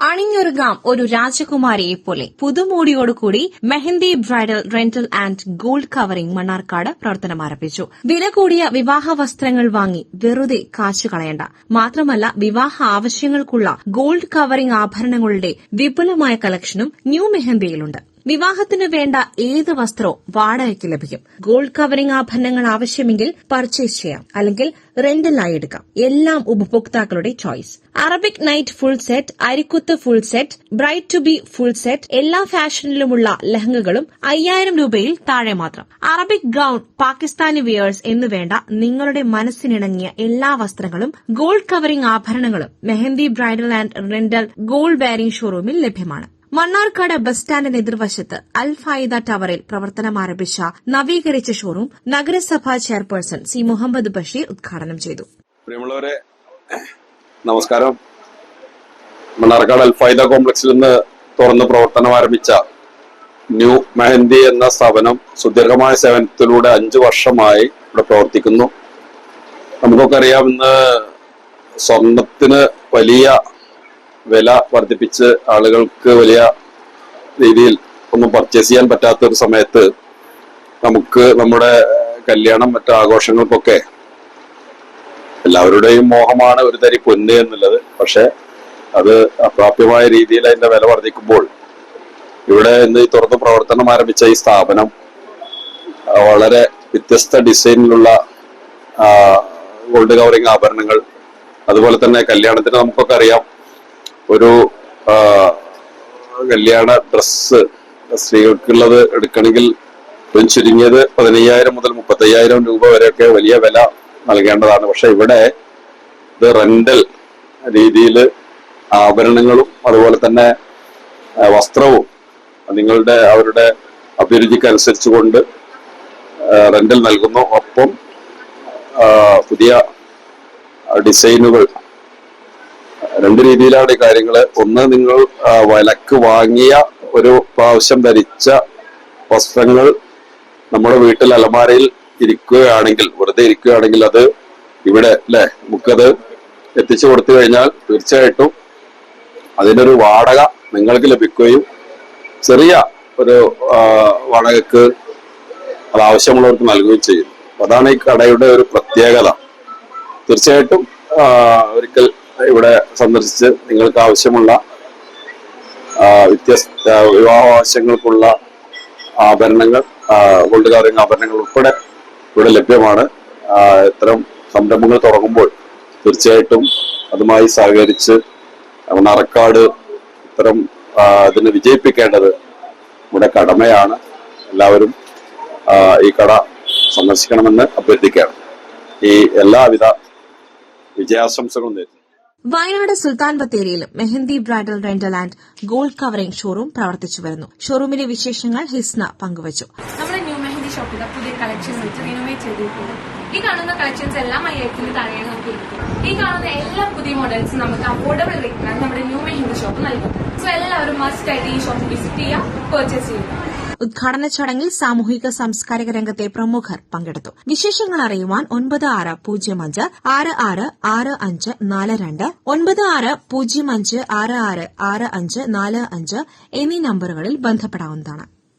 അണിഞ്ഞൊരുങ്ങാം ഒരു രാജകുമാരിയെ പോലെ പുതുമോടിയോടുകൂടി Mehndi bridal rental and gold covering Mannarkkad പ്രവർത്തനം ആരംഭിച്ചു. വില കൂടിയ വിവാഹ വസ്ത്രങ്ങൾ വാങ്ങി വെറുതെ കാശു കളയണ്ട. മാത്രമല്ല വിവാഹ ആവശ്യങ്ങൾക്കുള്ള ഗോൾഡ് കവറിംഗ് ആഭരണങ്ങളുടെ വിപുലമായ കളക്ഷനും ന്യൂ മെഹന്തിയിലുണ്ട്. വിവാഹത്തിന് വേണ്ട ഏത് വസ്ത്രവും വാടകയ്ക്ക് ലഭിക്കും. ഗോൾഡ് കവറിംഗ് ആഭരണങ്ങൾ ആവശ്യമെങ്കിൽ പർച്ചേസ് ചെയ്യാം, അല്ലെങ്കിൽ റെന്റലായി എടുക്കാം. എല്ലാം ഉപഭോക്താക്കളുടെ choice. Arabic night full set, അരിക്കുത്ത് full set, bride to be full set, എല്ലാ ഫാഷനിലുമുള്ള ലഹങ്കകളും 5000 രൂപയിൽ താഴെ മാത്രം. അറബിക് ഗൌൺ, പാകിസ്ഥാനി വിയേഴ്സ് എന്നുവേണ്ട നിങ്ങളുടെ മനസ്സിനിണങ്ങിയ എല്ലാ വസ്ത്രങ്ങളും ഗോൾഡ് കവറിംഗ് ആഭരണങ്ങളും Mehndi bridal and rental gold bearing ഷോറൂമിൽ ലഭ്യമാണ്. മണ്ണാർക്കാട് ബസ് സ്റ്റാൻഡിന് എതിർവശത്ത് അൽ ഫായിദ ടവറിൽ പ്രവർത്തനം ആരംഭിച്ച നവീകരിച്ച ഷോറൂം നഗരസഭാ ചെയർപേഴ്സൺ സി മുഹമ്മദ് ബഷീർ ഉദ്ഘാടനം ചെയ്തു. പ്രിയമുള്ളവരെ, നമസ്കാരം. മണ്ണാർക്കാട് അൽ ഫായിദ കോംപ്ലക്സിൽ നിന്ന് തുറന്ന് പ്രവർത്തനം ആരംഭിച്ച ന്യൂ മെഹന്തി എന്ന സ്ഥാപനം സുദീർഘമായ സേവനത്തിലൂടെ 5 വർഷമായി ഇവിടെ പ്രവർത്തിക്കുന്നു. നമുക്കൊക്കെ അറിയാം, ഇന്ന് സ്വർണത്തിന് വലിയ വില വർദ്ധിപ്പിച്ച് ആളുകൾക്ക് വലിയ രീതിയിൽ ഒന്നും പർച്ചേസ് ചെയ്യാൻ പറ്റാത്ത ഒരു സമയത്ത് നമുക്ക് നമ്മുടെ കല്യാണം മറ്റു ആഘോഷങ്ങൾക്കൊക്കെ എല്ലാവരുടെയും മോഹമാണ് ഒരു തരി പൊന്ന് എന്നുള്ളത്. പക്ഷെ അത് അപ്രാപ്യമായ രീതിയിൽ അതിന്റെ വില വർദ്ധിക്കുമ്പോൾ ഇവിടെ ഇന്ന് ഈ തുറന്ന് പ്രവർത്തനം ആരംഭിച്ച ഈ സ്ഥാപനം വളരെ വ്യത്യസ്ത ഡിസൈനിലുള്ള ഗോൾഡ് കവറിംഗ് ആഭരണങ്ങൾ, അതുപോലെ തന്നെ കല്യാണത്തിന് നമുക്കൊക്കെ അറിയാം, ഒരു കല്യാണ ഡ്രസ്സ് സ്ത്രീകൾക്കുള്ളത് എടുക്കണമെങ്കിൽ ചുരുങ്ങിയത് 15,000 മുതൽ 35,000 രൂപ വരെയൊക്കെ വലിയ വില നൽകേണ്ടതാണ്. പക്ഷെ ഇവിടെ ഇത് റെന്റൽ രീതിയിൽ ആഭരണങ്ങളും അതുപോലെ തന്നെ വസ്ത്രവും അവരുടെ അഭിരുചിക്ക് അനുസരിച്ചുകൊണ്ട് റെന്റൽ നൽകുന്നു. ഒപ്പം പുതിയ ഡിസൈനുകൾ, 2 രീതിയിലാണ് ഈ കാര്യങ്ങൾ. ഒന്ന്, നിങ്ങൾ വിലക്ക് വാങ്ങിയ ഒരു പ്രാവശ്യം ധരിച്ച വസ്ത്രങ്ങൾ നമ്മുടെ വീട്ടിൽ അലമാരയിൽ ഇരിക്കുകയാണെങ്കിൽ, വെറുതെ ഇരിക്കുകയാണെങ്കിൽ, അത് ഇവിടെ നമുക്കത് എത്തിച്ചു കൊടുത്തു കഴിഞ്ഞാൽ തീർച്ചയായിട്ടും അതിനൊരു വാടക നിങ്ങൾക്ക് ലഭിക്കുകയും ചെറിയ ഒരു വാടകക്ക് അത് ആവശ്യമുള്ളവർക്ക് നൽകുകയും ചെയ്യും. അതാണ് ഈ കടയുടെ ഒരു പ്രത്യേകത. തീർച്ചയായിട്ടും ഒരിക്കൽ ഇവിടെ സന്ദർശിച്ച് നിങ്ങൾക്ക് ആവശ്യമുള്ള വ്യത്യസ്ത വിവാഹ ആവശ്യങ്ങൾക്കുള്ള ആഭരണങ്ങൾ, ഗോൾഡ് കവറിംഗ് ആഭരണങ്ങൾ ഉൾപ്പെടെ ഇവിടെ ലഭ്യമാണ്. ഇത്തരം സംരംഭങ്ങൾ തുടങ്ങുമ്പോൾ തീർച്ചയായിട്ടും അതുമായി സഹകരിച്ച് മണ്ണാർക്കാട് ഇത്തരം ഇതിനെ വിജയിപ്പിക്കേണ്ടത് നമ്മുടെ കടമയാണ്. എല്ലാവരും ഈ കട സന്ദർശിക്കണമെന്ന് അഭ്യർത്ഥിക്കുകയാണ്. ഈ എല്ലാവിധ വിജയാശംസകളും നേരുന്നു. വയനാട് സുൽത്താൻ ബത്തേരിയിലും Mehndi bridal rental and gold covering showroom പ്രവർത്തിച്ചു വരുന്നു. ഷോറൂമിലെ വിശേഷങ്ങൾ ഹിസ്ന പങ്കുവച്ചു. നമ്മുടെ ന്യൂ മെഹന്തി ഷോപ്പിൽ പുതിയ കളക്ഷൻസ് വെച്ച് റിനോവേറ്റ് ചെയ്തിട്ടുണ്ട്. ഈ കാണുന്ന കളക്ഷൻസ് എല്ലാം 5000 താഴെയാണ് നമുക്ക് ലഭിക്കും. ഈ കാണുന്ന എല്ലാ പുതിയ മോഡൽസും നമുക്ക് അഫോർഡബിൾ റേറ്റിലാണ് നമ്മുടെ ന്യൂ മെഹന്തി ഷോപ്പ് നൽകുന്നത്. സോ എല്ലാവരും മസ്റ്റ് ആയിട്ട് ഈ ഷോപ്പ് വിസിറ്റ് ചെയ്യുക, പർച്ചേസ് ചെയ്യുക. ഉദ്ഘാടന ചടങ്ങിൽ സാമൂഹിക സാംസ്കാരിക രംഗത്തെ പ്രമുഖർ പങ്കെടുത്തു. വിശേഷങ്ങൾ അറിയുവാൻ 9605 666542 9605 666545 എന്നീ നമ്പറുകളിൽ ബന്ധപ്പെടാവുന്നതാണ്.